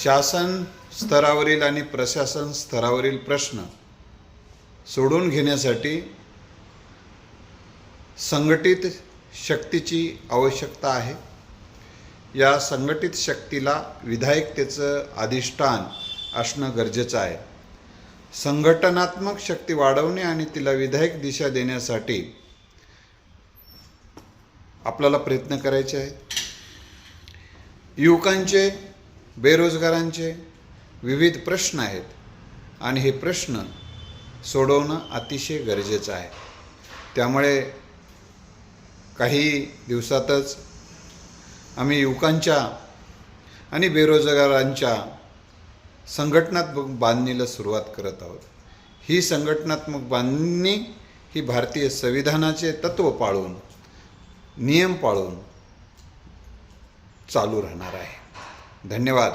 शासन स्तरावरील आणि प्रशासन स्तरावरील प्रश्न सोडून घेण्यासाठी संघटित शक्तीची आवश्यकता आहे. या संघटित शक्तीला विधायकतेचं अधिष्ठान असणं गरजेचं आहे. संघटनात्मक शक्ती वाढवणे आणि तिला विधायक दिशा देण्यासाठी आपल्याला प्रयत्न करायचे आहेत. युवकांचे, बेरोजगारांचे विविध प्रश्न आहेत आणि हे प्रश्न सोडवणं अतिशय गरजेचं आहे. त्यामुळे काही दिवसातच आम्ही युवकांच्या आणि बेरोजगारांच्या संघटनात्मक बांधणीला सुरुवात करत आहोत. ही संघटनात्मक बांधणी ही भारतीय संविधानाचे तत्त्व पाळून, नियम पाळून चालू राहणार आहे. धन्यवाद.